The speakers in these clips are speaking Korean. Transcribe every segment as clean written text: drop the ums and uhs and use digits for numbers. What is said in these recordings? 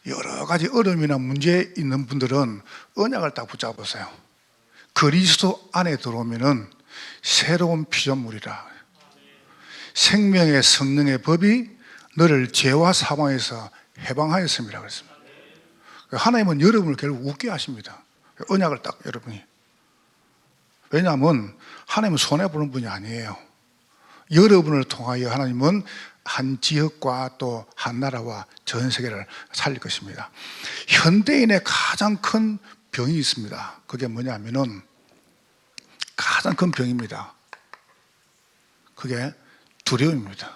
여러 가지 어려움이나 문제 있는 분들은 언약을 딱 붙잡으세요. 그리스도 안에 들어오면은 새로운 피조물이라. 생명의 성령의 법이 너를 죄와 사망에서 해방하였습니다 그랬습니다. 하나님은 여러분을 결국 웃게 하십니다. 언약을 딱 여러분이. 왜냐하면 하나님은 손해보는 분이 아니에요. 여러분을 통하여 하나님은 한 지역과 또 한 나라와 전 세계를 살릴 것입니다. 현대인의 가장 큰 병이 있습니다. 그게 뭐냐면은 가장 큰 병입니다. 그게 두려움입니다.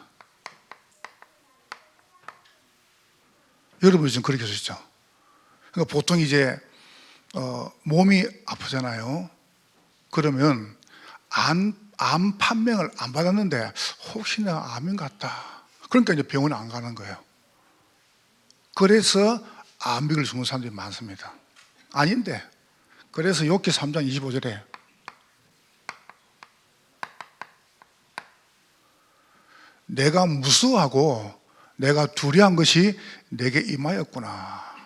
여러분이 지금 그렇게 하시죠? 그러니까 보통 이제 몸이 아프잖아요. 그러면 암 판명을 안 받았는데 혹시나 암인 같다. 그러니까 이제 병원에 안 가는 거예요. 그래서 암비를 죽는 사람들이 많습니다. 아닌데, 그래서 욥기 3장 25절에 내가 무수하고 내가 두려운 것이 내게 임하였구나.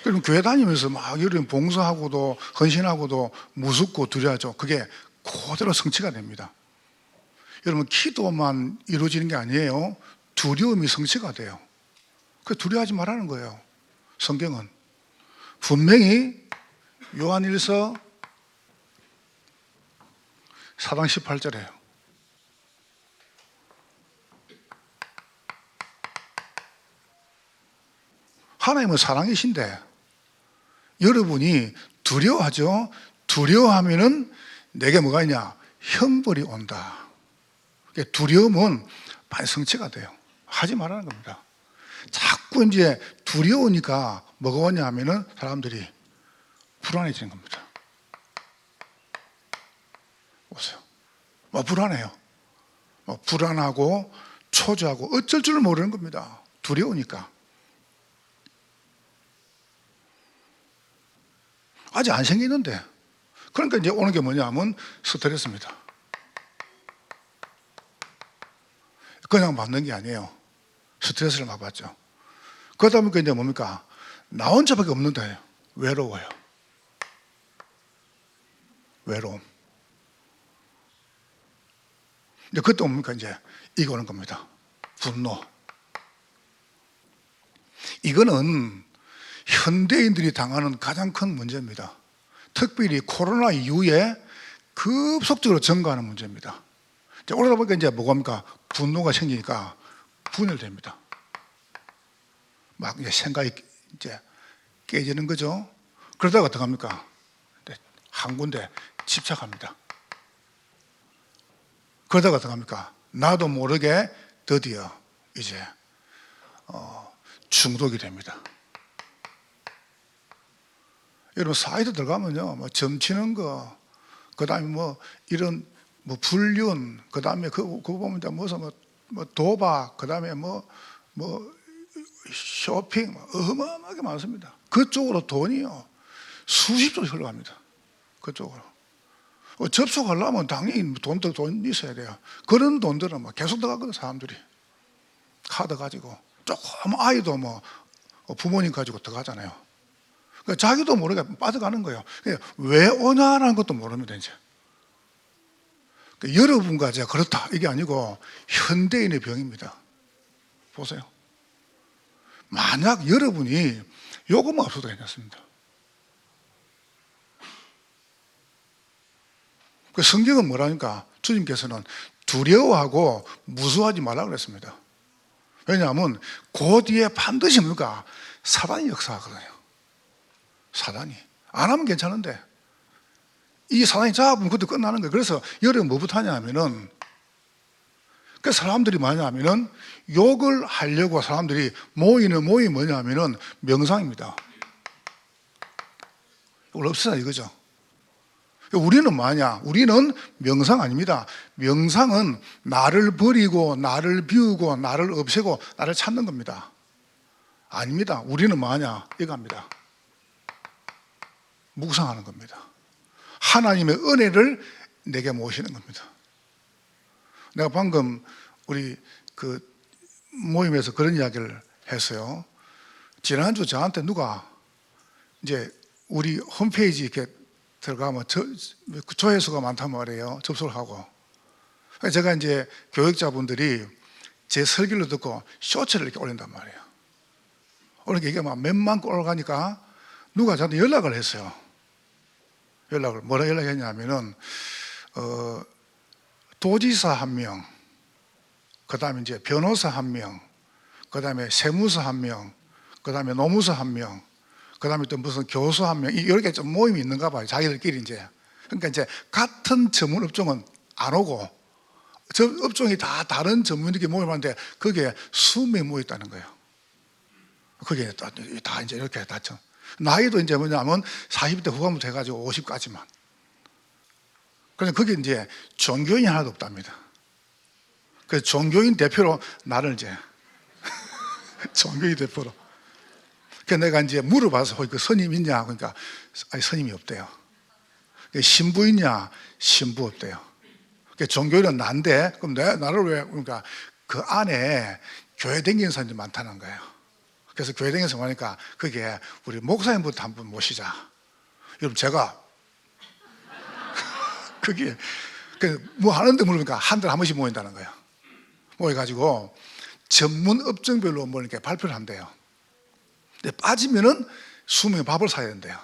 그럼 교회 다니면서 막 여러분 봉사하고도 헌신하고도 무섭고 두려워하죠. 그게 그대로 성취가 됩니다. 여러분 기도만 이루어지는 게 아니에요. 두려움이 성취가 돼요. 그 두려워하지 말라는 거예요. 성경은 분명히 요한일서 4장 18절에요. 하나님은 사랑이신데 여러분이 두려워하죠. 두려워하면은 내게 뭐가 있냐? 형벌이 온다. 두려움은 반성체가 돼요. 하지 말라는 겁니다. 자꾸 이제 두려우니까 뭐가 오냐 하면은 사람들이 불안해지는 겁니다. 보세요. 불안해요. 불안하고 초조하고 어쩔 줄 모르는 겁니다. 두려우니까. 아직 안 생기는데. 그러니까 이제 오는 게 뭐냐면 스트레스입니다. 그냥 받는 게 아니에요. 스트레스를 막 받죠. 그러다 보니까 이제 뭡니까? 나 혼자밖에 없는데 외로워요. 외로움. 이제 그때 뭡니까? 이제 이거 오는 겁니다. 분노. 이거는 현대인들이 당하는 가장 큰 문제입니다. 특별히 코로나 이후에 급속적으로 증가하는 문제입니다. 오르다 보니까 이제 뭐가 분노가 생기니까 분열됩니다. 막 이제 생각이 이제 깨지는 거죠. 그러다가 어떻게 합니까? 한 군데 집착합니다. 그러다가 어떻게 합니까? 나도 모르게 드디어 이제 중독이 됩니다. 여러분 사이트 들어가면요, 뭐 점치는 거, 그 다음에 뭐 이런 뭐 불륜, 그 다음에 그거 보면 이제 무슨 뭐 도박, 그 다음에 뭐 쇼핑, 어마어마하게 많습니다. 그쪽으로 돈이요 수십조 흘러갑니다. 그쪽으로 접속하려면 당연히 돈 있어야 돼요. 그런 돈들은 뭐 계속 들어가거든. 사람들이 카드 가지고 조금 아이도 뭐 부모님 가지고 들어가잖아요. 그러니까 자기도 모르게 빠져가는 거예요. 왜 오냐라는 것도 모릅니다. 이제 그러니까 여러분과 제가 그렇다 이게 아니고 현대인의 병입니다. 보세요. 만약 여러분이 요것만 없어도 괜찮습니다. 그 성경은 뭐라니까? 주님께서는 두려워하고 무서워하지 말라고 그랬습니다. 왜냐하면 그 뒤에 반드시 뭡니까? 사단이 역사하거든요. 사단이 안 하면 괜찮은데 이 사단이 잡으면 그때 끝나는 거예요. 그래서 여러분 뭐부터 하냐 하면은 그 사람들이 뭐냐 하면은 욕을 하려고 사람들이 모이는 모임이 뭐냐 하면은 명상입니다. 이걸 없애자 이거죠. 우리는 뭐냐? 우리는 명상 아닙니다. 명상은 나를 버리고 나를 비우고 나를 없애고 나를 찾는 겁니다. 아닙니다. 우리는 뭐냐? 이겁니다. 묵상하는 겁니다. 하나님의 은혜를 내게 모시는 겁니다. 내가 방금 우리 그 모임에서 그런 이야기를 했어요. 지난주 저한테 누가 이제 우리 홈페이지 이렇게 들어가면 조회수가 많단 말이에요. 접속을 하고. 제가 이제 교육자분들이 제 설교를 듣고 쇼츠를 이렇게 올린단 말이에요. 올리니까 이게 막 몇만 건 올라가니까 누가 저한테 연락을 했어요. 뭐라 연락했냐면은, 도지사 1명, 그 다음에 이제 변호사 1명, 그 다음에 세무사 1명, 그 다음에 노무사 1명, 그 다음에 또 무슨 교수 1명, 이렇게 좀 모임이 있는가 봐요. 자기들끼리 이제. 그러니까 이제 같은 전문 업종은 안 오고, 저 업종이 다 다른 전문인들끼리 모임하는데, 그게 수명이 모였다는 거예요. 그게 다 이제 이렇게 다쳐. 나이도 이제 뭐냐면 40대 후반부터 해가지고 50까지만. 그래서 그게 이제 종교인이 하나도 없답니다. 그래서 종교인 대표로 나를 이제 종교인 대표로. 그래서 내가 이제 물어봐서 그 스님 있냐? 그러니까 아니 스님이 없대요. 신부 있냐? 신부 없대요. 종교인은 난데 그럼 나를 왜 그러니까 그 안에 교회 다니는 사람들이 많다는 거예요. 그래서 교회 다니면서 보니까 그게 우리 목사님부터 한번 모시자. 여러분 제가 그게 뭐 하는데 물으니까 한 달에 한 번씩 모인다는 거예요. 모여가지고 전문 업종별로 뭐 이렇게 발표를 한대요. 근데 빠지면은 수명에 밥을 사야 된대요.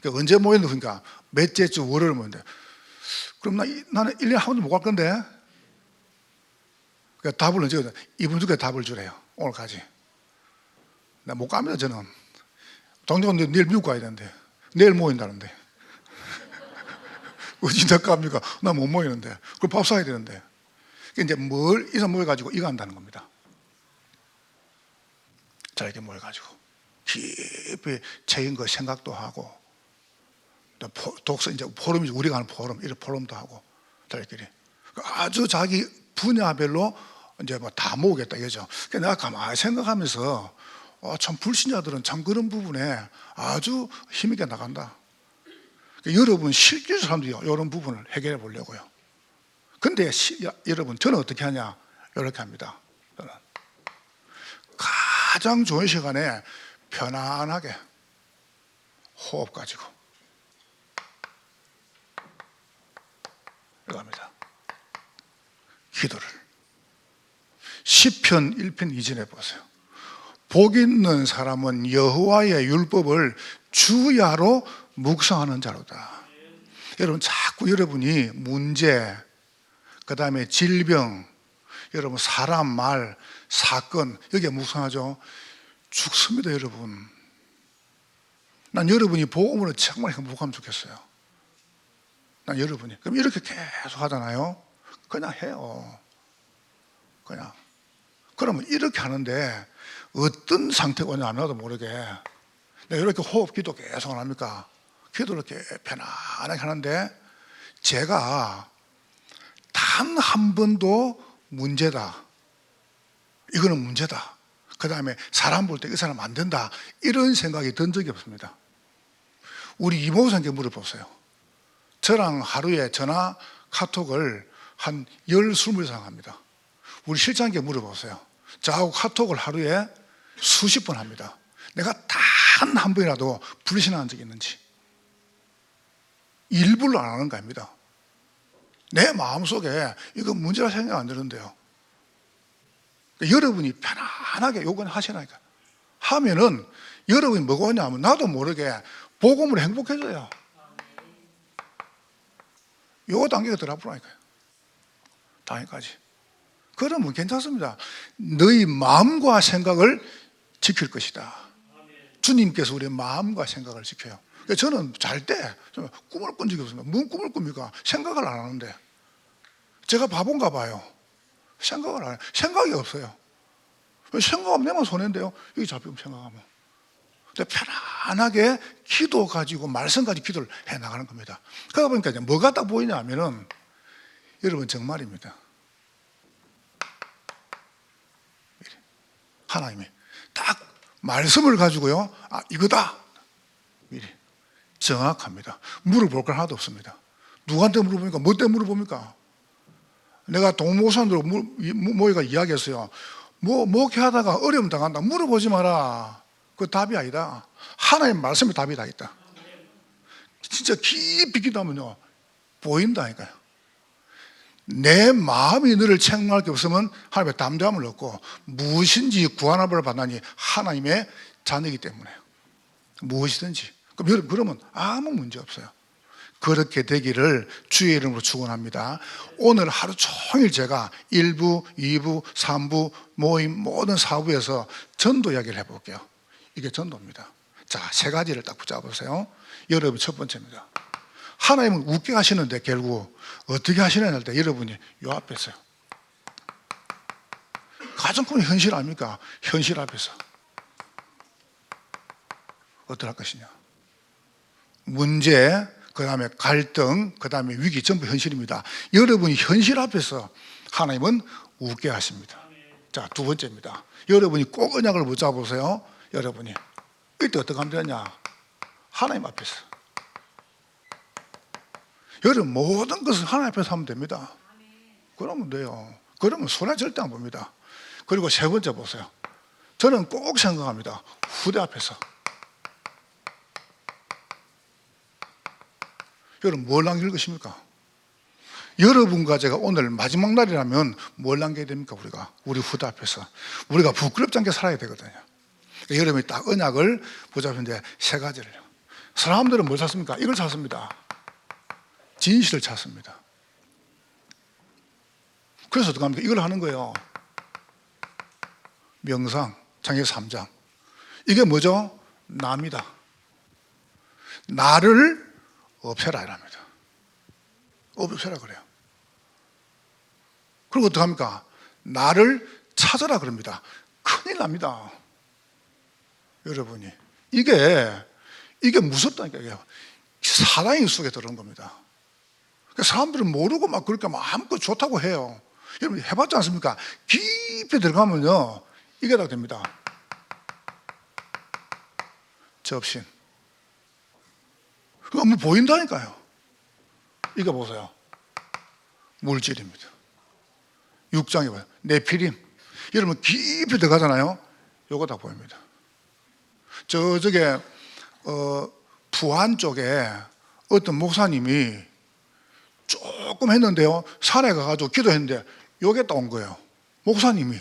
그러니까 언제 모이는 그러니까 몇째 주 월요일 모인대. 그럼 나는 1년에 한 번도 못 갈 건데. 그러니까 답을 언제 이번 주에 답을 주래요. 오늘까지. 나 못 갑니다 저는. 당장 내일 미국 가야 되는데 내일 모인다는데 어디다 갑니까? 나 못 모이는데. 그럼 밥 사야 되는데. 이제 뭘 이상 모여가지고 이거 한다는 겁니다. 자 이렇게 모여가지고 깊이 책인 거 생각도 하고 또 독서 이제 포럼이죠. 우리가 하는 포럼 이런 포럼도 하고 저희끼리 아주 자기 분야별로 이제 뭐 다 모으겠다 이거죠. 그러니까 내가 가만히 생각하면서 참 불신자들은 참 그런 부분에 아주 힘있게 나간다. 그러니까 여러분 실제 사람들이 이런 부분을 해결해 보려고요. 근데 여러분 저는 어떻게 하냐? 이렇게 합니다. 저는 가장 좋은 시간에 편안하게 호흡 가지고 이거 합니다. 기도를 시편 1편 2절에 보세요. 복 있는 사람은 여호와의 율법을 주야로 묵상하는 자로다. 여러분 자꾸 여러분이 문제, 그 다음에 질병, 여러분 사람 말, 사건 여기에 묵상하죠. 죽습니다 여러분. 난 여러분이 복음으로 정말 행복하면 좋겠어요. 난 여러분이 그럼 이렇게 계속 하잖아요. 그냥 해요. 그냥 그러면 이렇게 하는데 어떤 상태가 오냐 나도 모르게 내가 이렇게 호흡 기도 계속 안 합니까? 기도를 이렇게 편안하게 하는데 제가 단 한 번도 문제다, 이거는 문제다, 그 다음에 사람 볼 때 이 사람 안 된다 이런 생각이 든 적이 없습니다. 우리 이모부장께 물어보세요. 저랑 하루에 전화 카톡을 한 10-20번 이상 합니다. 우리 실장께 물어보세요. 저하고 카톡을 하루에 수십 번 합니다. 내가 단 한 번이라도 불신한 적이 있는지. 일부러 안 하는 거 아닙니다. 내 마음속에 이거 문제라 생각 안 드는데요. 그러니까 여러분이 편안하게 요건 하시라니까. 하면은 여러분이 뭐가 오냐면 나도 모르게 복음으로 행복해져요. 요 단계가 더 앞으로니까요. 단계까지. 그러면 괜찮습니다. 너희 마음과 생각을 지킬 것이다. 주님께서 우리의 마음과 생각을 지켜요. 저는 잘 때 꿈을 꾼 적이 없습니다. 뭔 꿈을 꿉니까? 생각을 안 하는데. 제가 바본가 봐요. 생각을 안 해요. 생각이 없어요. 생각 없으면 내만 손해인데요. 여기 잡히면 생각하면. 편안하게 기도 가지고 말씀 가지고 기도를 해 나가는 겁니다. 그러다 보니까 이제 뭐가 딱 보이냐 하면은 여러분 정말입니다. 하나님이 딱 말씀을 가지고요. 아 이거다. 미리 정확합니다. 물어볼 건 하나도 없습니다. 누구한테 물어봅니까? 뭐 때문에 물어봅니까? 내가 동목사님들 모이가 이야기했어요. 뭐 목회하다가 어려움 당한다. 물어보지 마라. 그 답이 아니다. 하나님 말씀이 답이 다 있다. 진짜 깊이 기도하면요 보인다니까요. 내 마음이 너를 책망할 게 없으면 하나님의 담대함을 얻고 무엇인지 구하나를 받나니 하나님의 자녀이기 때문에 무엇이든지. 그럼 여러분 그러면 아무 문제 없어요. 그렇게 되기를 주의 이름으로 축원합니다. 오늘 하루 종일 제가 1부, 2부, 3부 모임 모든 사부에서 전도 이야기를 해볼게요. 이게 전도입니다. 자, 세 가지를 딱 붙잡으세요. 여러분 첫 번째입니다. 하나님은 웃게 하시는데 결국 어떻게 하시느냐 할 때 여러분이 요 앞에 있어요. 가장 큰 현실 아닙니까? 현실 앞에서 어떻게 할 것이냐. 문제, 그 다음에 갈등, 그 다음에 위기 전부 현실입니다. 여러분이 현실 앞에서 하나님은 웃게 하십니다. 자, 두 번째입니다. 여러분이 꼭 언약을 붙잡으세요. 여러분이 이때 어떻게 하면 되냐. 하나님 앞에서 여러분 모든 것을 하나님 앞에서 하면 됩니다. 그러면 돼요. 그러면 손해 절대 안 봅니다. 그리고 세 번째 보세요. 저는 꼭 생각합니다. 후대 앞에서 여러분 뭘 남길 것입니까? 여러분과 제가 오늘 마지막 날이라면 뭘 남겨야 됩니까? 우리 후대 앞에서 우리가 부끄럽지 않게 살아야 되거든요. 여러분이 딱 언약을 붙잡는데 세 가지를요. 사람들은 뭘 찾습니까? 이걸 찾습니다. 진실을 찾습니다. 그래서 어떻게 합니까? 이걸 하는 거예요. 명상, 창세기 3장. 이게 뭐죠? 나입니다. 나를 없애라 이랍니다. 없애라 그래요. 그리고 어떻게 합니까? 나를 찾아라 그럽니다. 큰일 납니다. 여러분이. 이게 무섭다니까요. 사단이 속에 들어온 겁니다. 사람들은 모르고 막 그렇게 마음껏 좋다고 해요. 여러분 해봤지 않습니까? 깊이 들어가면요. 이게 다 됩니다. 접신. 그거 뭐 보인다니까요. 이거 보세요. 물질입니다. 6장에 봐요. 네피림. 여러분 깊이 들어가잖아요. 요거 다 보입니다. 저쪽에 부안 쪽에 어떤 목사님이 조금 했는데요. 산에 가가지고 기도했는데 요게 딱 온 거예요. 목사님이.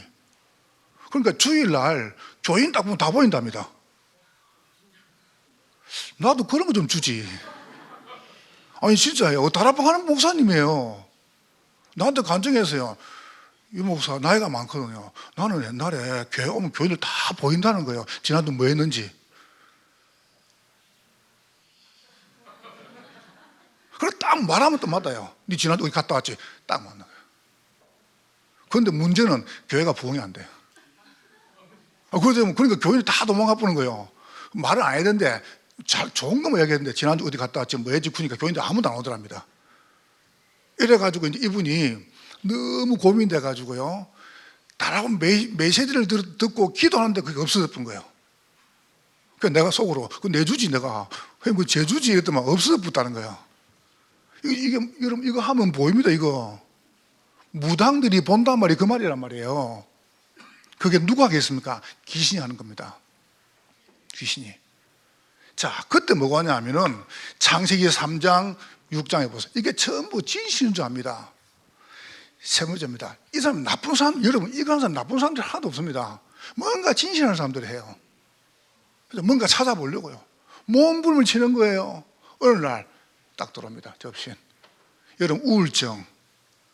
그러니까 주일날 교인 딱 보면 다 보인답니다. 나도 그런 거 좀 주지. 아니 진짜예요. 다락방하는 목사님이에요. 나한테 간증했어요. 이 목사 나이가 많거든요. 나는 옛날에 교회 오면 교인들 다 보인다는 거예요. 지난주 뭐 했는지. 그래 딱 말하면 또 맞아요. 네 지난주 어디 갔다 왔지? 딱 맞는 거예요. 그런데 문제는 교회가 부흥이 안 돼요. 그러니까 교인이 다 도망가 보는 거예요. 말을 안 해야 되는데 좋은 거만 얘기해야 되는데 지난주 어디 갔다 왔지? 뭐 했지? 그러니까 교인들 아무도 안 오더랍니다. 이래가지고 이제 이분이 너무 고민돼가지고요. 다라고 메시지를 듣고 기도하는데 그게 없어졌던 거예요. 그래서 내가 속으로 그 내주지 내가 뭐 제주지 이랬더만 없어졌다는 거예요. 이게 여러분 이거 하면 보입니다. 이거 무당들이 본단 말이 그 말이란 말이에요. 그게 누가 하겠습니까? 귀신이 하는 겁니다. 귀신이. 자, 그때 뭐가 하냐면은 창세기 3장 6장에 보세요. 이게 전부 진실인 줄 압니다. 세 번째입니다. 이 사람 나쁜 사람, 여러분 이거 하는 사람 나쁜 사람들 하나도 없습니다. 뭔가 진실하는 사람들이 해요. 그래서 뭔가 찾아보려고요. 몸부림을 치는 거예요. 어느 날 딱 들어옵니다. 접신. 여러분 우울증,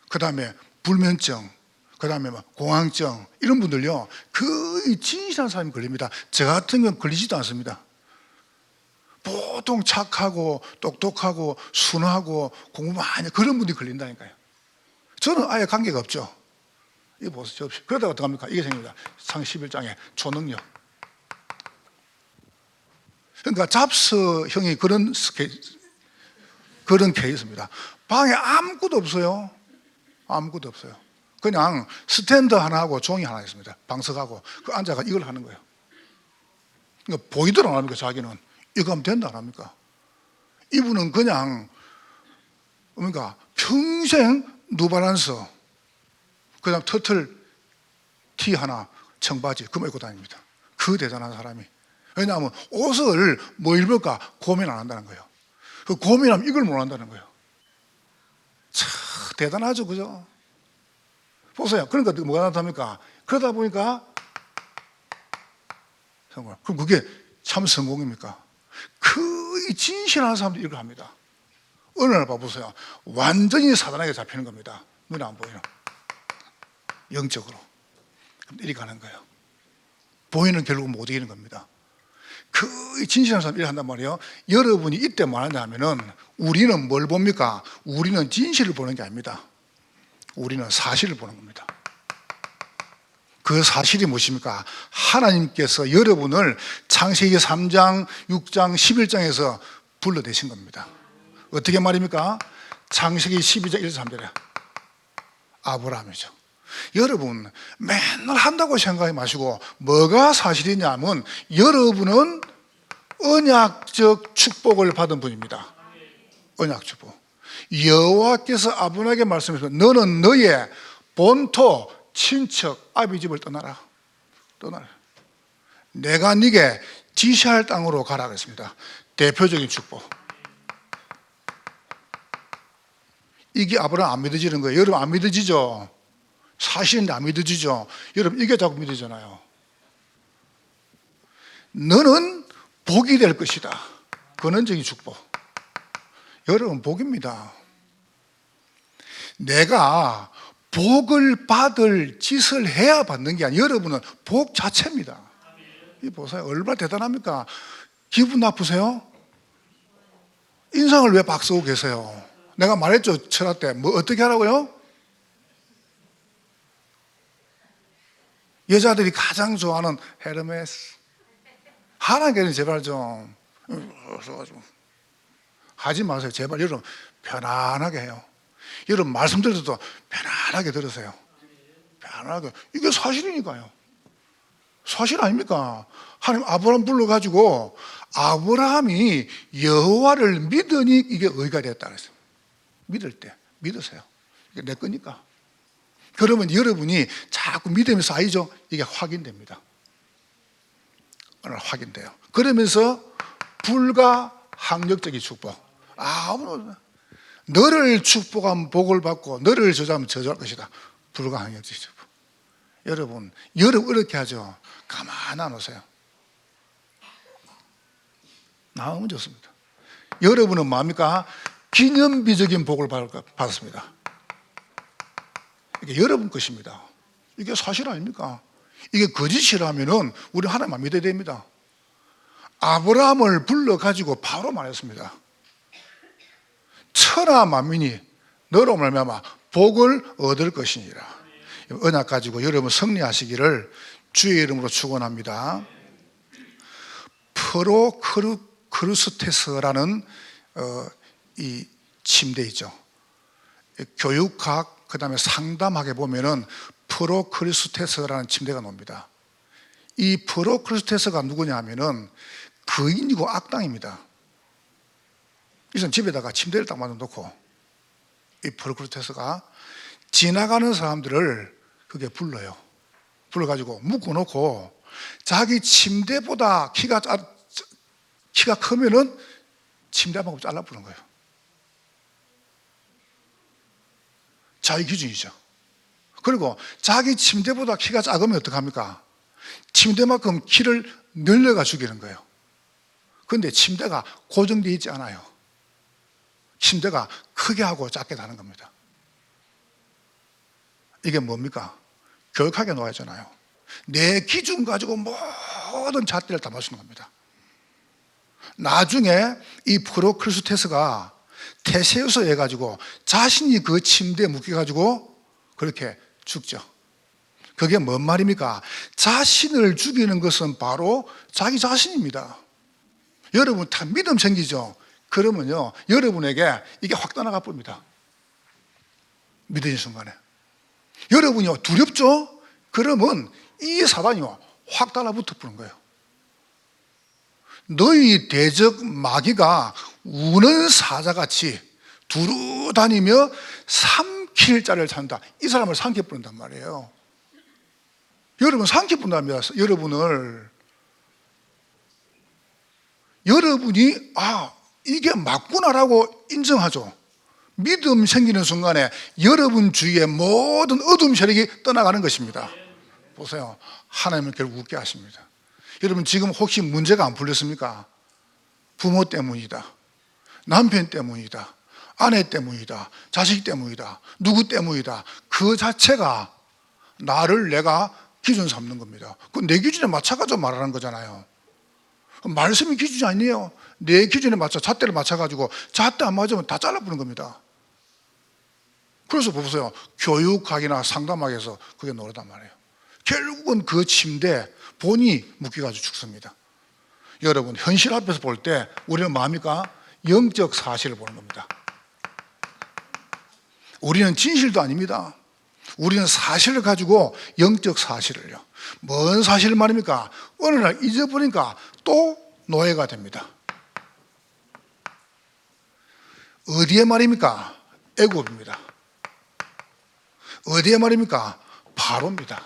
그 다음에 불면증, 그 다음에 공황증 이런 분들요 거의 진실한 사람이 걸립니다. 저 같은 건 걸리지도 않습니다. 보통 착하고 똑똑하고 순하고 공부 많이 그런 분들이 걸린다니까요. 저는 아예 관계가 없죠. 이거 보세요. 그러다가 어떡합니까? 이게 생깁니다. 상 11장에 초능력. 그러니까 잡스 형이 그런 케이스입니다. 방에 아무것도 없어요. 아무것도 없어요. 그냥 스탠드 하나하고 종이 하나 있습니다. 방석하고 그 앉아가 이걸 하는 거예요. 그러니까 보이더라 안 합니까? 자기는 이거 하면 된다 안 합니까? 이분은 그냥 그러니까 평생 누바란스 그다음 터틀 티 하나 청바지 그거 입고 다닙니다. 그 대단한 사람이 왜냐하면 옷을 뭐 입을까 고민 안 한다는 거예요. 그 고민하면 이걸 못 한다는 거예요. 참 대단하죠, 그죠? 보세요. 그러니까 뭐가 나타납니까? 그러다 보니까 성공. 그럼 그게 참 성공입니까? 그 진실한 사람들이 이걸 합니다. 어느 날 봐보세요. 완전히 사단에게 잡히는 겁니다. 눈에 안 보이는. 영적으로. 그럼 이리 가는 거예요. 보이는 결국 못 이기는 겁니다. 그 진실한 사람이 한단 말이에요. 여러분이 이때 뭐 하냐 하면은 우리는 뭘 봅니까? 우리는 진실을 보는 게 아닙니다. 우리는 사실을 보는 겁니다. 그 사실이 무엇입니까? 하나님께서 여러분을 창세기 3장, 6장, 11장에서 불러내신 겁니다. 어떻게 말입니까? 창세기 12장 1절 3절에 아브라함이죠. 여러분 맨날 한다고 생각하지 마시고 뭐가 사실이냐면 여러분은 언약적 축복을 받은 분입니다. 언약 축복. 여호와께서 아브라함에게 말씀하셔서 너는 너의 본토 친척 아비 집을 떠나라. 내가 네게 지시할 땅으로 가라 그랬습니다. 대표적인 축복. 이게 아브라함 안 믿어지는 거예요. 여러분 안 믿어지죠? 사실인데 안 믿어지죠? 여러분 이게 자꾸 믿어지잖아요. 너는 복이 될 것이다. 근원적인 축복. 여러분 복입니다. 내가 복을 받을 짓을 해야 받는 게 아니라 여러분은 복 자체입니다. 이 보세요. 얼마나 대단합니까? 기분 나쁘세요? 인상을 왜 박 쓰고 계세요? 내가 말했죠. 철학 때. 뭐 어떻게 하라고요? 여자들이 가장 좋아하는 헤르메스. 하나님께는 제발 좀 하지 마세요. 제발 여러분 편안하게 해요. 여러분 말씀 들어도 편안하게 들으세요. 편안하게. 이게 사실이니까요. 사실 아닙니까? 하나님 아브라함 불러가지고 아브라함이 여호와를 믿으니 이게 의가 됐다 그랬어요. 믿을 때 믿으세요. 이게 내 거니까. 그러면 여러분이 자꾸 믿음이 쌓이죠. 이게 확인됩니다. 오늘 확인돼요. 그러면서 불가항력적인 축복. 너를 축복하면 복을 받고 너를 저주하면 저주할 것이다. 불가항력적인 축복. 여러분 이렇게 하죠. 가만 안 오세요. 나오면 좋습니다. 여러분은 뭡니까? 기념비적인 복을 받았습니다. 이게 여러분 것입니다. 이게 사실 아닙니까? 이게 거짓이라면은 우리 하나님 안 믿어야 됩니다. 아브라함을 불러가지고 바로 말했습니다. 천하 만민이 너로 말미암아 복을 얻을 것이니라. 언약 가지고 여러분 승리하시기를 주의 이름으로 축원합니다. 프로크루스테스라는 이 침대이죠. 교육학 그다음에 상담학에 보면은 프로크루스테스라는 침대가 나옵니다. 이 프로크루스테스가 누구냐 하면은 거인이고 악당입니다. 이 사람 집에다가 침대를 딱 만들어 놓고 이 프로크루스테스가 지나가는 사람들을 그게 불러요. 불러가지고 묶어놓고 자기 침대보다 키가 크면은 침대 한 번 잘라부는 거예요. 자기 기준이죠. 그리고 자기 침대보다 키가 작으면 어떡합니까? 침대만큼 키를 늘려가 죽이는 거예요. 그런데 침대가 고정되어 있지 않아요. 침대가 크게 하고 작게 다는 겁니다. 이게 뭡니까? 교육하게 놓아야잖아요. 내 기준 가지고 모든 잣대를 다 맞추는 겁니다. 나중에 이 프로크루스테스가 테세우스 해가지고 자신이 그 침대에 묶여가지고 그렇게 죽죠. 그게 뭔 말입니까? 자신을 죽이는 것은 바로 자기 자신입니다. 여러분 다 믿음 생기죠? 그러면요 여러분에게 이게 확 떠나가 봅니다. 믿으신 순간에 여러분이 두렵죠? 그러면 이 사단이 확 달라붙어 보는 거예요. 너희 대적 마귀가 우는 사자같이 두루 다니며 삼킬 자를 찾는다. 이 사람을 삼켜 부른단 말이에요. 여러분 삼켜 부른답니다. 여러분을 여러분이 이게 맞구나라고 인정하죠. 믿음 생기는 순간에 여러분 주위의 모든 어둠 세력이 떠나가는 것입니다. 보세요. 하나님은 결국 웃게 하십니다. 여러분 지금 혹시 문제가 안 풀렸습니까? 부모 때문이다, 남편 때문이다, 아내 때문이다, 자식 때문이다, 누구 때문이다, 그 자체가 나를 내가 기준 삼는 겁니다. 그 내 기준에 맞춰가지고 말하는 거잖아요. 말씀이 기준이 아니에요. 내 기준에 맞춰 잣대를 맞춰가지고 잣대 안 맞으면 다 잘라버리는 겁니다. 그래서 보세요. 교육학이나 상담학에서 그게 나오단 말이에요. 결국은 그 침대 본이 묶여가지고 죽습니다. 여러분 현실 앞에서 볼 때 우리는 뭡니까? 영적 사실을 보는 겁니다. 우리는 진실도 아닙니다. 우리는 사실을 가지고 영적 사실을요. 뭔 사실을 말입니까? 어느 날 잊어버리니까 또 노예가 됩니다. 어디에 말입니까? 애굽입니다. 어디에 말입니까? 바로입니다.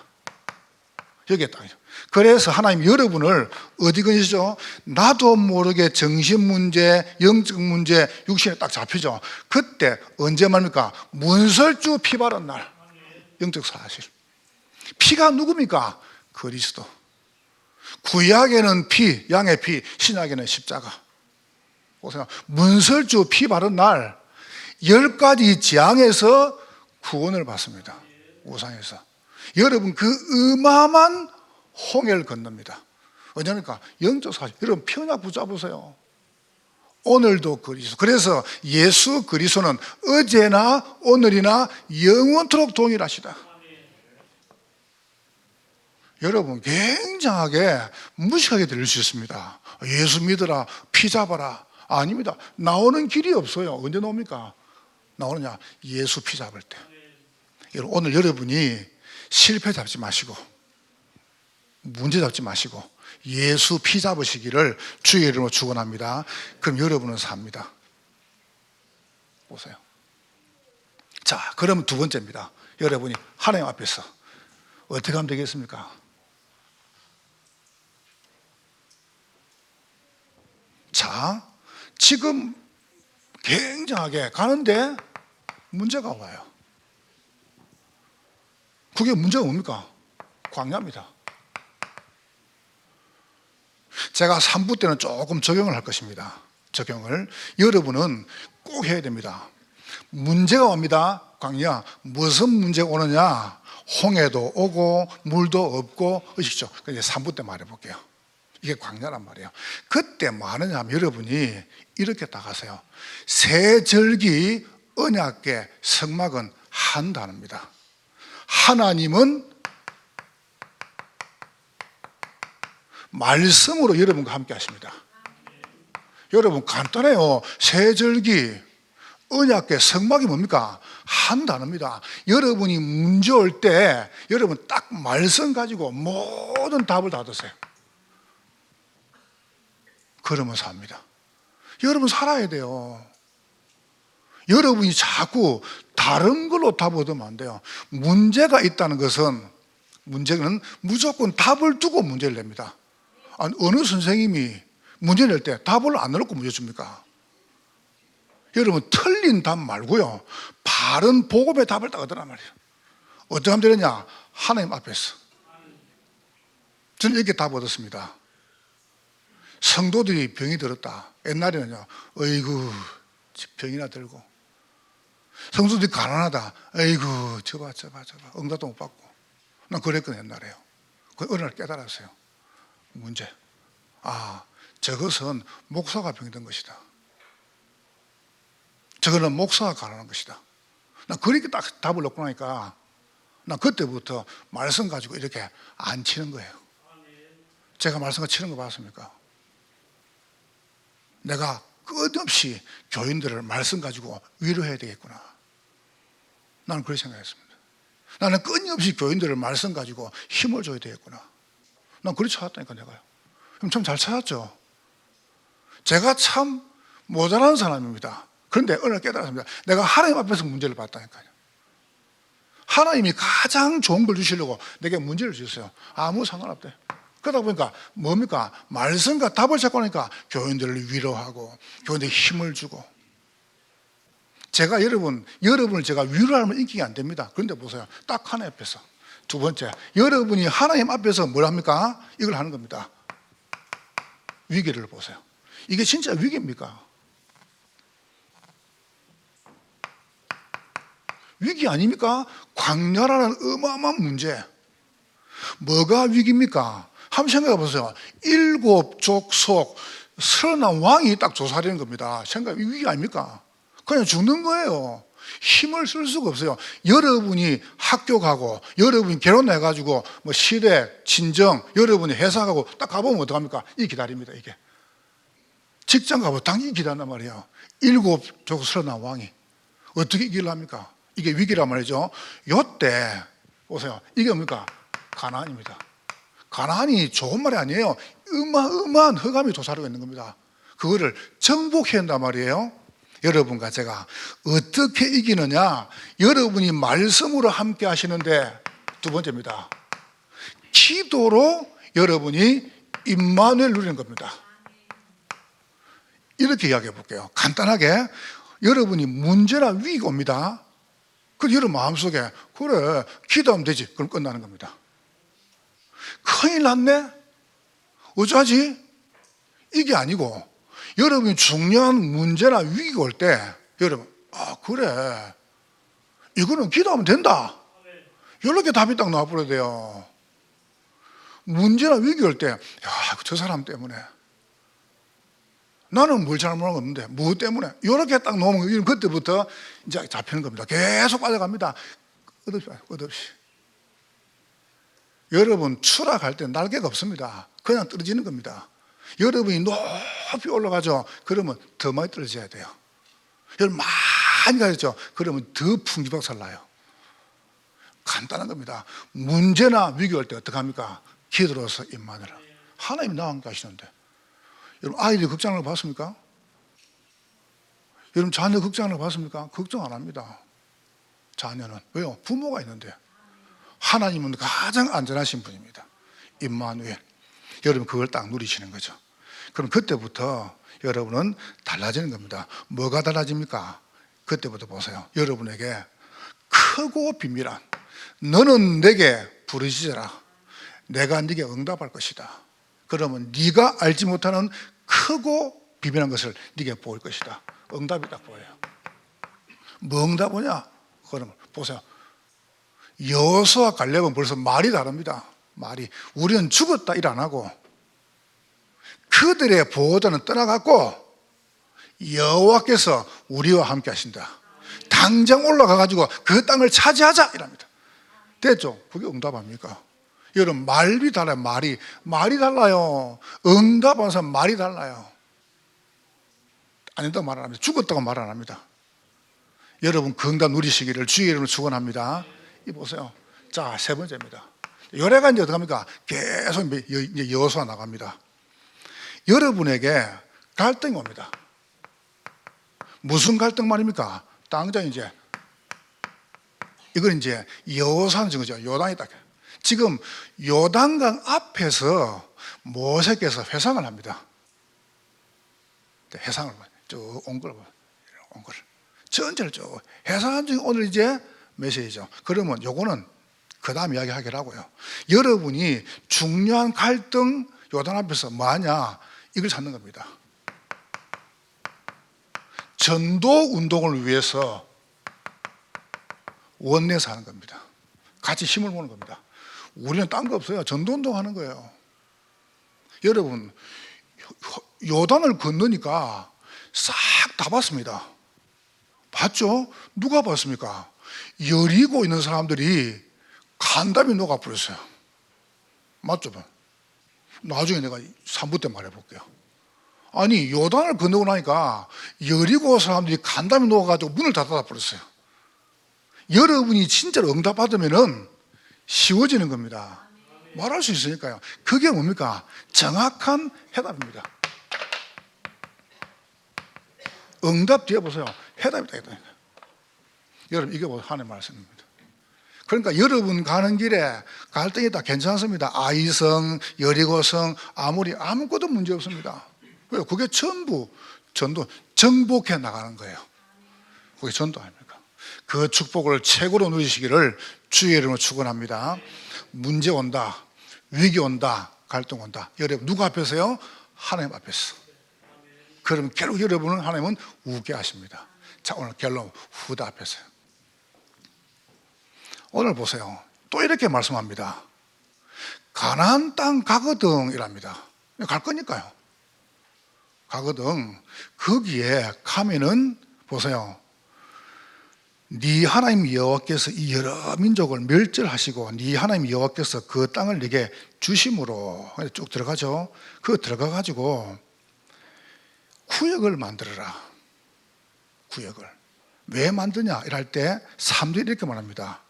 여기에 딱이죠. 그래서 하나님 여러분을 어디 건지죠? 나도 모르게 정신 문제, 영적 문제, 육신에 딱 잡히죠. 그때 언제 말입니까? 문설주 피 바른 날. 영적 사실. 피가 누굽니까? 그리스도. 구약에는 피, 양의 피, 신약에는 십자가. 보세요. 문설주 피 바른 날 10가지 재앙에서 구원을 받습니다. 우상에서. 여러분 그 어마어마한 홍해를 건넙니다. 왜냐니까 영적 사실. 여러분 편약 붙잡으세요. 오늘도 그리스도. 그래서 예수 그리스도는 어제나 오늘이나 영원토록 동일하시다. 여러분 굉장하게 무식하게 들릴 수 있습니다. 예수 믿어라, 피 잡아라. 아닙니다. 나오는 길이 없어요. 언제 나옵니까? 나오느냐? 예수 피 잡을 때. 여러분, 오늘 여러분이 실패 잡지 마시고 문제 잡지 마시고 예수 피 잡으시기를 주의 이름으로 축원합니다. 그럼 여러분은 삽니다. 보세요. 자, 그럼 두 번째입니다. 여러분이 하나님 앞에서 어떻게 하면 되겠습니까? 자, 지금 굉장하게 가는데 문제가 와요. 그게 문제가 뭡니까? 광야입니다. 제가 3부 때는 조금 적용을 할 것입니다. 적용을. 여러분은 꼭 해야 됩니다. 문제가 옵니다. 광야. 무슨 문제가 오느냐? 홍해도 오고 물도 없고 의식죠. 이제 3부 때 말해볼게요. 이게 광야란 말이에요. 그때 뭐 하느냐 하면 여러분이 이렇게 딱 하세요. 새 절기 언약궤 성막은 한 단어입니다. 하나님은 말씀으로 여러분과 함께 하십니다. 여러분 간단해요. 새 절기 언약궤 성막이 뭡니까? 한 단어입니다. 여러분이 문제 올 때 여러분 딱 말씀 가지고 모든 답을 다 얻으세요. 그러면서 합니다. 여러분 살아야 돼요. 여러분이 자꾸 다른 걸로 답을 얻으면 안 돼요. 문제가 있다는 것은 문제는 무조건 답을 두고 문제를 냅니다. 아니, 어느 선생님이 문제 낼 때 답을 안 내놓고 문제 줍니까? 여러분 틀린 답 말고요 바른 복음의 답을 딱 얻으란 말이에요. 어떻게 하면 되느냐? 하나님 앞에서. 저는 이렇게 답 얻었습니다. 성도들이 병이 들었다. 옛날에는요, 어이구 병이나 들고. 성도들이 가난하다. 어이구 저봐 응답도 못 받고. 난 그랬거든요. 옛날에요. 그 어느 날 깨달았어요. 문제. 저것은 목사가 병든 것이다. 저거는 목사가 가난한 것이다. 난 그렇게 딱 답을 얻고 나니까 난 그때부터 말씀 가지고 이렇게 안 치는 거예요. 제가 말씀 치는 거 봤습니까? 내가 끝없이 교인들을 말씀 가지고 위로해야 되겠구나. 나는 그렇게 생각했습니다. 나는 끊임없이 교인들을 말씀 가지고 힘을 줘야 되겠구나. 난 그렇게 찾았다니까 내가요. 그럼 참 잘 찾았죠. 제가 참 모자란 사람입니다. 그런데 어느 날 깨달았습니다. 내가 하나님 앞에서 문제를 봤다니까요. 하나님이 가장 좋은 걸 주시려고 내게 문제를 주셨어요. 아무 상관없대. 그러다 보니까 뭡니까? 말씀과 답을 찾고 나니까 교인들을 위로하고 교인들에게 힘을 주고. 제가 여러분을 제가 위로하면 인기가 안 됩니다. 그런데 보세요. 딱 하나 앞에서. 두 번째, 여러분이 하나님 앞에서 뭘 합니까? 이걸 하는 겁니다. 위기를 보세요. 이게 진짜 위기입니까? 위기 아닙니까? 광야라는 어마어마한 문제. 뭐가 위기입니까? 한번 생각해 보세요. 7족속 31왕이 딱 조사되는 겁니다. 위기 아닙니까? 그냥 죽는 거예요. 힘을 쓸 수가 없어요. 여러분이 학교 가고, 여러분이 결혼해가지고, 뭐 시댁, 친정, 여러분이 회사 가고, 딱 가보면 어떡합니까? 이 기다립니다, 이게. 직장 가보면 당연히 기다린단 말이에요. 7족속 31왕이. 어떻게 이기려합니까? 이게 위기란 말이죠. 요때, 보세요. 이게 뭡니까? 가나안입니다. 가나안이 좋은 말이 아니에요. 어마어마한 흑암이 도사리고 있는 겁니다. 그거를 정복해야 한단 말이에요. 여러분과 제가 어떻게 이기느냐? 여러분이 말씀으로 함께 하시는데, 두 번째입니다. 기도로 여러분이 임마누엘 누리는 겁니다. 이렇게 이야기해 볼게요. 간단하게 여러분이 문제나 위기가 옵니다. 그럼 여러분 마음속에 그래 기도하면 되지. 그럼 끝나는 겁니다. 큰일 났네? 어쩌지? 이게 아니고 여러분이 중요한 문제나 위기가 올 때 여러분 그래 이거는 기도하면 된다. 이렇게 답이 딱 나와버려야 돼요. 문제나 위기 올 때 저 사람 때문에 나는 뭘 잘못한 거 없는데 뭐 때문에 이렇게 딱 놓으면 그때부터 이제 잡히는 겁니다. 계속 빠져갑니다. 끝없이. 여러분 추락할 때 날개가 없습니다. 그냥 떨어지는 겁니다. 여러분이 높이 올라가죠. 그러면 더 많이 떨어져야 돼요. 여러분 많이 가졌죠. 그러면 더 풍지박살 나요. 간단한 겁니다. 문제나 위기 올 때 어떡합니까? 기도로서 임마누엘. 하나님이 나와 함께 하시는데. 여러분 아이들이 극장을 봤습니까? 여러분 자녀 극장을 봤습니까? 걱정 안 합니다. 자녀는. 왜요? 부모가 있는데. 하나님은 가장 안전하신 분입니다. 임마누엘. 여러분 그걸 딱 누리시는 거죠. 그럼 그때부터 여러분은 달라지는 겁니다. 뭐가 달라집니까? 그때부터 보세요. 여러분에게 크고 비밀한 너는 내게 부르짖어라. 내가 네게 응답할 것이다. 그러면 네가 알지 못하는 크고 비밀한 것을 네게 보일 것이다. 응답이 딱 보여요. 뭐 응답이냐? 그러면 보세요. 여호수아 갈렙은 벌써 말이 다릅니다. 말이 우리는 죽었다 일 안 하고 그들의 보호자는 떠나갔고 여호와께서 우리와 함께 하신다. 당장 올라가 가지고 그 땅을 차지하자 이랍니다. 됐죠? 그게 응답 아닙니까? 여러분 말이 달라요. 말이 달라요. 응답하는 사람 말이 달라요. 아니다고 말 안 합니다. 죽었다고 말 안 합니다. 여러분 그 응답 누리시기를 주의 이름으로 축원합니다. 이 보세요. 자, 세 번째입니다. 요래가 이제 어떡합니까? 계속 이제 여호수아 나갑니다. 여러분에게 갈등이 옵니다. 무슨 갈등 말입니까? 당장 이제 이건 이제 여호수아는 거죠. 요단이 딱 지금 요단강 앞에서 모세께서 회상을 합니다. 회상을 쭉 온 걸 전체를 쭉 회상한 중에 오늘 이제 메시지죠. 그러면 요거는 그 다음 이야기 하기로 하고요. 여러분이 중요한 갈등 요단 앞에서 뭐하냐 이걸 찾는 겁니다. 전도 운동을 위해서 원내에서 하는 겁니다. 같이 힘을 모는 겁니다. 우리는 딴 거 없어요. 전도 운동 하는 거예요. 여러분 요단을 건너니까 싹 다 봤습니다. 봤죠? 누가 봤습니까? 여리고 있는 사람들이 간담이 녹아버렸어요. 맞죠? 나중에 내가 3부 때 말해볼게요. 아니 요단을 건너고 나니까 여리고 사람들이 간담이 녹아가지고 문을 다 닫아버렸어요. 여러분이 진짜로 응답받으면 쉬워지는 겁니다. 말할 수 있으니까요. 그게 뭡니까? 정확한 해답입니다. 응답 뒤에 보세요. 해답이다. 여러분 이게 하나님의 말씀입니다. 그러니까 여러분 가는 길에 갈등이 다 괜찮습니다. 아이성, 여리고성 아무리 아무것도 문제 없습니다. 왜요? 그게 전부 전도 정복해 나가는 거예요. 그게 전도 아닙니까? 그 축복을 최고로 누리시기를 주의 이름으로 축원합니다. 문제 온다, 위기 온다, 갈등 온다. 여러분 누구 앞에서요? 하나님 앞에서. 그럼 결국 여러분은 하나님은 우게 하십니다. 자, 오늘 결론 후다 앞에서요. 오늘 보세요. 또 이렇게 말씀합니다. 가나안 땅 가거든 이랍니다. 갈 거니까요. 가거든. 거기에 가면은 보세요. 네 하나님 여호와께서 이 여러 민족을 멸절하시고 네 하나님 여호와께서 그 땅을 네게 주심으로 쭉 들어가죠. 그 들어가 가지고 구역을 만들어라. 구역을. 왜 만드냐 이럴 때 사람들이 이렇게 말합니다.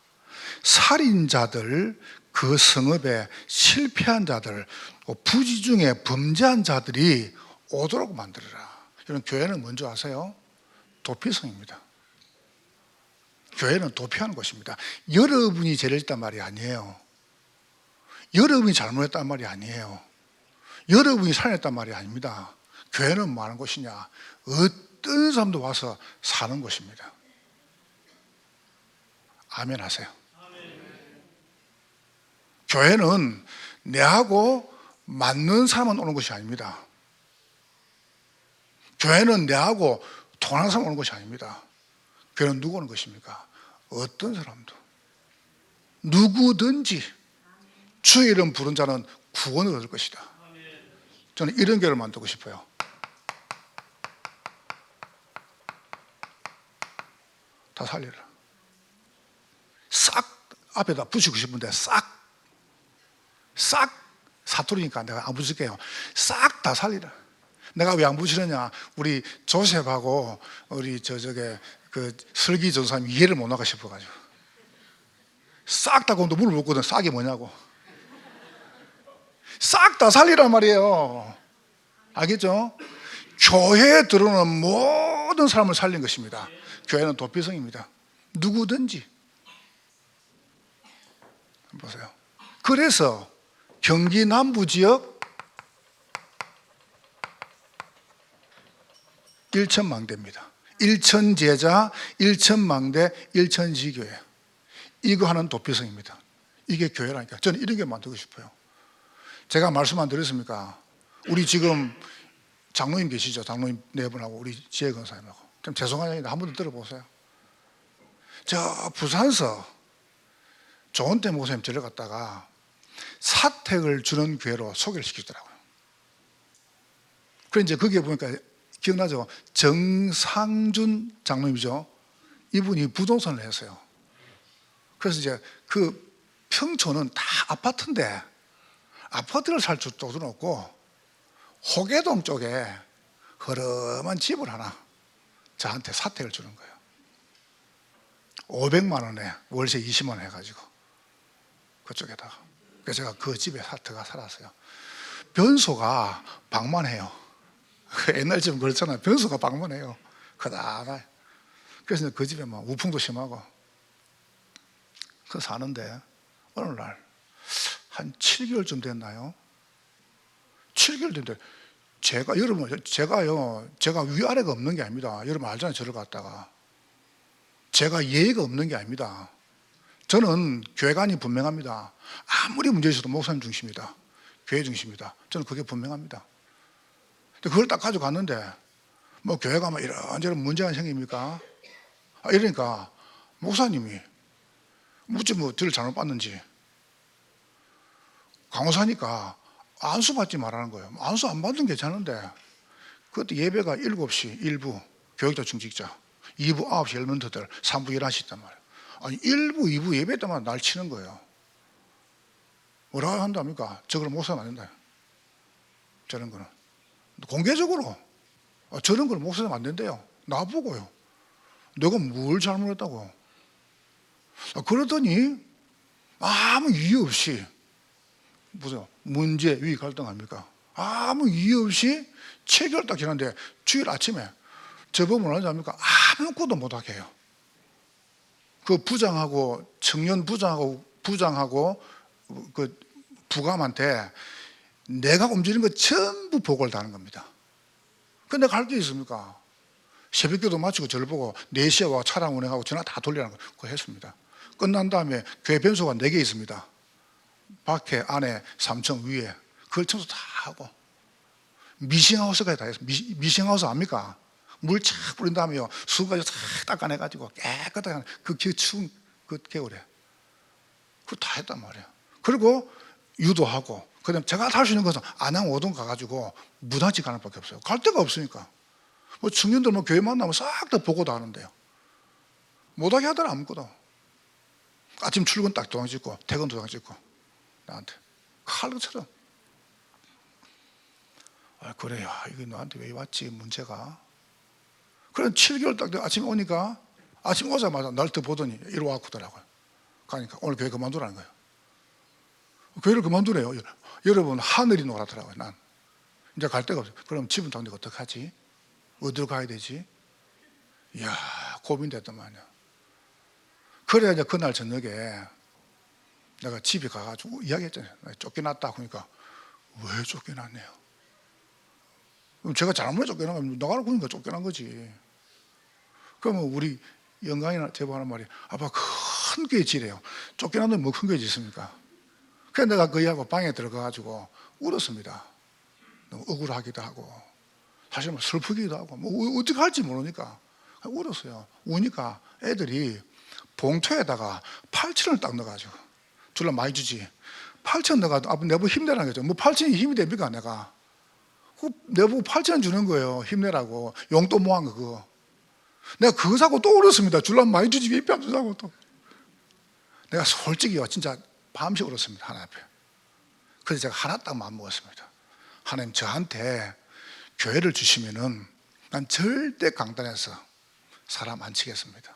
살인자들, 그 성읍에 실패한 자들, 부지 중에 범죄한 자들이 오도록 만들어라. 이런 교회는 뭔지 아세요? 도피성입니다. 교회는 도피하는 곳입니다. 여러분이 죄를 짓단 말이 아니에요. 여러분이 잘못했단 말이 아니에요. 여러분이 살인했단 말이 아닙니다. 교회는 뭐 하는 곳이냐? 어떤 사람도 와서 사는 곳입니다. 아멘 하세요. 교회는 내하고 맞는 사람만 오는 것이 아닙니다. 교회는 내하고 통하는 사람 오는 것이 아닙니다. 교회는 누구 오는 것입니까? 어떤 사람도 누구든지 주의 이름 부른 자는 구원을 얻을 것이다. 저는 이런 교회를 만들고 싶어요. 다 살리라. 싹 앞에다 붙이고 싶은데 싹 사투리니까 내가 안 붙일게요. 싹 다 살리라. 내가 왜 안 붙이느냐? 우리 조셉하고 우리 그 설기 전사님 이해를 못 나가 싶어가지고 싹 다 건도 물을 묻거든. 싹이 뭐냐고. 싹 다 살리란 말이에요. 알겠죠? 교회에 들어오는 모든 사람을 살린 것입니다. 교회는 도피성입니다. 누구든지. 보세요. 그래서 경기 남부 지역 1천망대입니다. 1천제자, 1천망대, 1천지교회. 이거 하는 도피성입니다. 이게 교회라니까. 저는 이런 게 만들고 싶어요. 제가 말씀 안 드렸습니까? 우리 지금 장로님 계시죠? 장로님 네 분하고 우리 지혜 권사님하고. 좀 죄송하니까 한 번 더 들어보세요. 저 부산서 조은태 목사님 데려갔다가 사택을 주는 교회로 소개를 시키더라고요. 그래서 이제 거기에 보니까 기억나죠? 정상준 장로님이죠. 이분이 부동산을 했어요. 그래서 이제 그 평촌은 다 아파트인데 아파트를 살 쪽은 없고 호계동 쪽에 허름한 집을 하나 저한테 사택을 주는 거예요. 500만 원에 월세 20만 원 해가지고 그쪽에다가. 그래서 제가 그 집에 들어가 살았어요. 변소가 방만해요. 옛날 집은 그렇잖아요. 변소가 방만해요. 그다가 그래서 그 집에 막 우풍도 심하고 그 사는데 어느 날 한 7개월쯤 됐나요? 7개월 됐는데 제가 위아래가 없는 게 아닙니다. 여러분 알잖아요. 저를 갔다가 제가 예의가 없는 게 아닙니다. 저는 교회관이 분명합니다. 아무리 문제 있어도 목사님 중심이다. 교회 중심이다. 저는 그게 분명합니다. 근데 그걸 딱 가져갔는데 뭐 교회가 뭐 이런저런 문제가 생깁니까? 이러니까 목사님이 묻지 뭐 저를 잘못 봤는지 강호사니까 안수 받지 말라는 거예요. 안수 안 받으면 괜찮은데 그때 예배가 7시 1부 교육자 중직자 2부 9시 엘먼트들 3부 11시 있단 말이에요. 아니 1부 2부 예배 때마다 날 치는 거예요. 뭐라 한답니까? 저걸 목사님 안 된다. 저런 거는 공개적으로 저런 걸 목사님 안 된대요. 나보고요. 내가 뭘 잘못했다고. 그러더니 아무 이유 없이 보세요. 문제, 위기, 갈등 아닙니까? 아무 이유 없이 7개월 딱 지났는데 주일 아침에 저 보면 뭐라는지 압니까? 아무것도 못하게 해요. 그 부장하고 청년 부장하고 그 부감한테 내가 움직이는 거 전부 보고를 다 하는 겁니다. 근데 내가 할 게 있습니까? 새벽기도 마치고 저를 보고 4시에 와 차량 운행하고 전화 다 돌리라는 거 그거 했습니다. 끝난 다음에 교회 변소가 4개 있습니다. 밖에 안에 3층 위에 그걸 청소 다 하고 미싱하우스까지 다 했습니다. 미싱하우스 압니까? 물 착 뿌린 다음에요 수까지 싹 닦아내가지고 깨끗하게 그 추운 그 겨울에 그거 다 했단 말이에요. 그리고 유도하고 그다음 제가 할 수 있는 것은 안양 5동 가가지고 무단지 가는 밖에 없어요. 갈 데가 없으니까. 뭐 청년들 뭐 교회 만나면 싹 다 보고도 하는데요. 못하게 하더라 아무것도. 아침 출근 딱 도장 찍고 퇴근 도장 찍고 나한테 칼로처럼. 그래요. 이게 너한테 왜 왔지 문제가. 그래 7개월 딱 아침에 오니까 아침 오자마자 날 또 보더니 이리 와꾸더라고요. 가니까 오늘 교회 그만두라는 거예요. 교회를 그만두래요. 여러분 하늘이 노랗더라고요. 난 이제 갈 데가 없어요. 그럼 집은 당장 어떡하지? 어디로 가야 되지? 이야 고민됐단 말이야. 그래야 이제 그날 저녁에 내가 집에 가가지고 이야기했잖아요. 쫓겨났다 그러니까 왜 쫓겨났네요? 그럼 제가 잘못해 쫓겨난 거면 나가라 그러니까 쫓겨난 거지. 그러면 우리 영광이나 제보하는 말이 아빠 큰 교회 지래요. 쫓겨났는데 뭐 큰 교회 짓습니까? 그래서 내가 그 이하고 방에 들어가가지고 울었습니다. 너무 억울하기도 하고 사실 뭐 슬프기도 하고 뭐 어떻게 할지 모르니까 울었어요. 우니까 애들이 봉투에다가 8,000원을 딱 넣어가지고 줄라 많이 주지. 8,000원 넣어가지고 아빠 내보고 힘내라는 거죠. 뭐 8,000원이 힘이 됩니까 내가. 내보고 8,000원 주는 거예요. 힘내라고. 용돈 모은 거 그거. 내가 그거 사고 또 울었습니다. 줄라 많이 주지 왜 입에 안 주자고 또. 내가 솔직히요 진짜 밤새 울었습니다. 하나님 앞에. 그래서 제가 하나 딱 마음먹었습니다. 하나님 저한테 교회를 주시면은 난 절대 강단에서 사람 안 치겠습니다.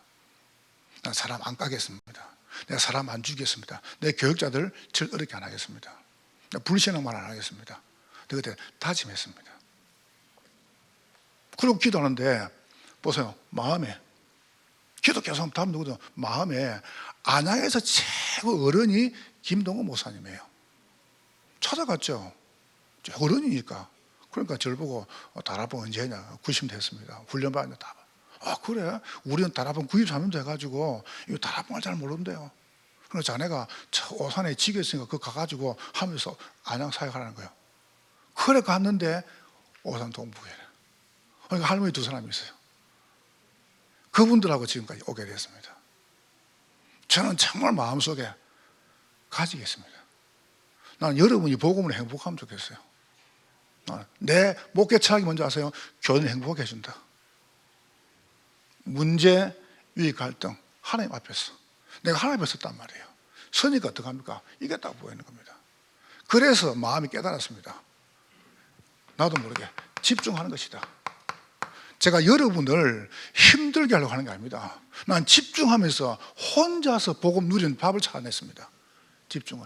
난 사람 안 까겠습니다. 내가 사람 안 죽이겠습니다. 내 교육자들 절 어렵게 안 하겠습니다. 불신앙 말 안 하겠습니다. 그때 다짐했습니다. 그리고 기도하는데 보세요. 마음에 기도 계속 하면 다음 누구든 마음에 안양에서 최고 어른이 김동호 목사님이에요. 찾아갔죠. 어른이니까. 그러니까 저를 보고 다락방 언제 했냐. 90 됐습니다. 훈련 받았는데 다. 그래? 우리는 다락방 93년도 해가지고 이 다락방을 잘 모른대요. 그래서 자네가 오산에 지게 있으니까 그거 가가지고 하면서 안양 사역하라는 거예요. 그래 갔는데 오산 동북에. 그러니까 할머니 2사람이 있어요. 그분들하고 지금까지 오게 됐습니다. 저는 정말 마음속에 가지겠습니다. 나는 여러분이 복음으로 행복하면 좋겠어요. 내 목회 철학이 뭔지 아세요? 교회는 행복하게 해준다. 문제, 위기, 갈등 하나님 앞에서 내가 하나님 앞에 섰단 말이에요. 서니까 어떡합니까? 이겼다고 보이는 겁니다. 그래서 마음이 깨달았습니다. 나도 모르게 집중하는 것이다. 제가 여러분을 힘들게 하려고 하는 게 아닙니다. 난 집중하면서 혼자서 복음 누리는 밥을 찾아냈습니다. 집중을.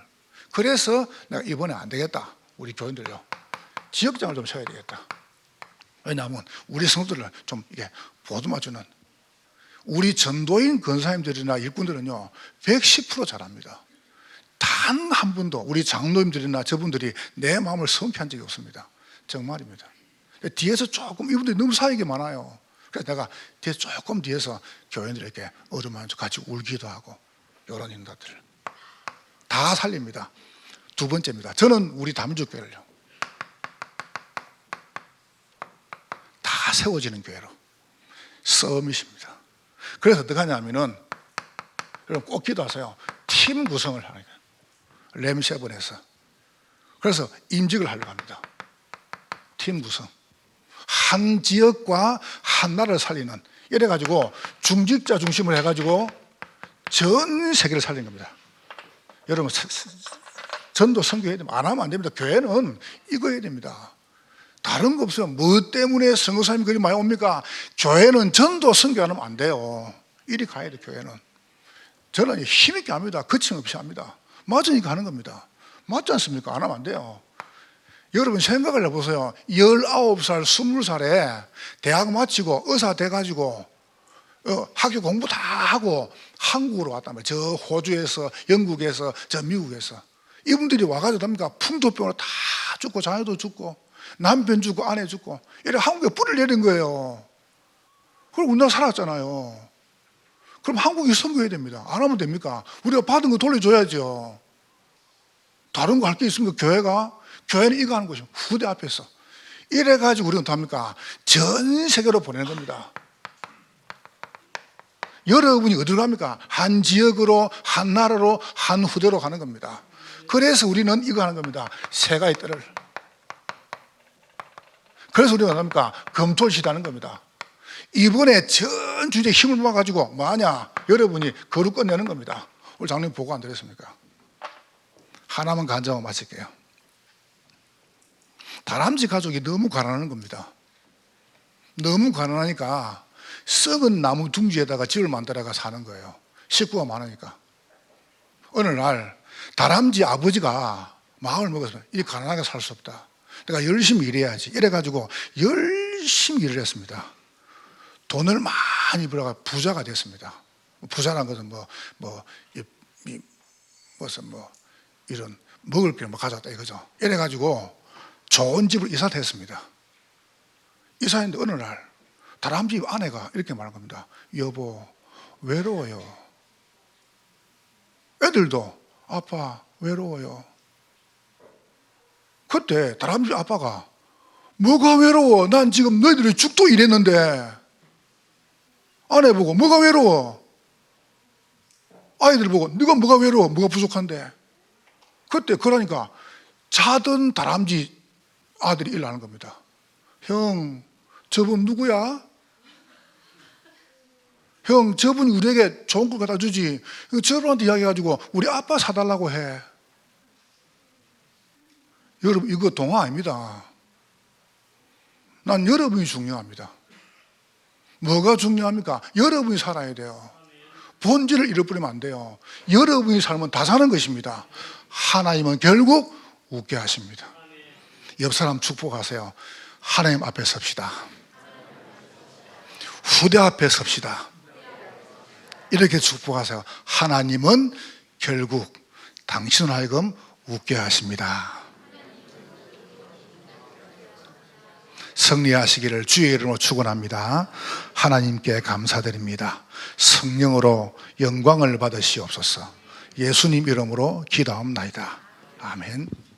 그래서 내가 이번에 안 되겠다. 우리 교인들요. 지역장을 좀 세워야 되겠다. 왜냐하면 우리 성도들을 좀 이게 보듬어주는 우리 전도인 권사님들이나 일꾼들은요 110% 잘합니다. 단 한 분도 우리 장로님들이나 저분들이 내 마음을 성취한 적이 없습니다. 정말입니다. 뒤에서 조금 이분들이 너무 사역이 많아요. 그래서 내가 뒤에서 조금 뒤에서 교인들에게 어루만져 같이 울기도 하고 이런 인사들을 다 살립니다. 2번째입니다. 저는 우리 다민족교회를요 다 세워지는 교회로 서밋입니다. 그래서 어떻게 하냐면은 여러분 꼭 기도하세요. 팀 구성을 하는 거예요. 램7에서. 그래서 임직을 하려고 합니다. 팀 구성. 한 지역과 한 나라를 살리는 이래가지고 중직자 중심으로 해가지고 전 세계를 살리는 겁니다. 여러분 전도 선교해야 됩니다. 안 하면 안 됩니다. 교회는 이거 해야 됩니다. 다른 거 없어요. 뭐 때문에 선교사님이 그리 많이 옵니까? 교회는 전도 선교 안 하면 안 돼요. 이리 가야 돼 교회는. 저는 힘있게 합니다. 거침없이 합니다. 맞으니까 하는 겁니다. 맞지 않습니까? 안 하면 안 돼요. 여러분 생각을 해보세요. 19살, 20살에 대학 마치고 의사 돼가지고 학교 공부 다 하고 한국으로 왔단 말이에요. 저 호주에서, 영국에서, 저 미국에서. 이분들이 와가지고 됩니까? 풍토병으로 다 죽고, 자녀도 죽고, 남편 죽고, 아내 죽고, 이래 한국에 뿌리를 내린 거예요. 그럼 우리나라 살았잖아요. 그럼 한국이 선거해야 됩니다. 안 하면 됩니까? 우리가 받은 거 돌려줘야죠. 다른 거 할 게 있습니까? 교회가? 교회는 이거 하는 것이죠. 후대 앞에서. 이래가지고 우리는 어떡합니까? 전 세계로 보내는 겁니다. 여러분이 어디로 갑니까? 한 지역으로, 한 나라로, 한 후대로 가는 겁니다. 그래서 우리는 이거 하는 겁니다. 새가의 뜰을. 그래서 우리가 어떡합니까? 검토를 시다는 겁니다. 이번에 전 주제에 힘을 모아가지고 뭐하냐? 여러분이 거룩 끝내는 겁니다. 오늘 장로님 보고 안 드렸습니까? 하나만 간증하고 마칠게요. 다람쥐 가족이 너무 가난한 겁니다. 너무 가난하니까 썩은 나무 둥지에다가 집을 만들어가 사는 거예요. 식구가 많으니까. 어느 날 다람쥐 아버지가 마음을 먹어서 이 가난하게 살 수 없다. 내가 열심히 일해야지. 이래가지고 열심히 일을 했습니다. 돈을 많이 벌어가 부자가 됐습니다. 부자란 것은 이런 먹을 게 가져왔다 이거죠. 이래가지고 좋은 집을 이사했습니다. 이사했는데 어느 날 다람쥐 아내가 이렇게 말한 겁니다. 여보, 외로워요. 애들도 아빠 외로워요. 그때 다람쥐 아빠가 뭐가 외로워? 난 지금 너희들이 죽도 일했는데. 아내 보고 뭐가 외로워? 아이들 보고 네가 뭐가 외로워? 뭐가 부족한데? 그때 그러니까 자던 다람쥐 아들이 일어나는 겁니다. 형, 저분 누구야? 형, 저분이 우리에게 좋은 걸 갖다 주지. 저분한테 이야기해가지고 우리 아빠 사달라고 해. 여러분, 이거 동화 아닙니다. 난 여러분이 중요합니다. 뭐가 중요합니까? 여러분이 살아야 돼요. 본질을 잃어버리면 안 돼요. 여러분이 살면 다 사는 것입니다. 하나님은 결국 웃게 하십니다. 옆 사람 축복하세요. 하나님 앞에 섭시다. 후대 앞에 섭시다. 이렇게 축복하세요. 하나님은 결국 당신을 하여금 웃게 하십니다. 승리하시기를 주의 이름으로 축원합니다. 하나님께 감사드립니다. 성령으로 영광을 받으시옵소서. 예수님 이름으로 기도합니다. 아멘.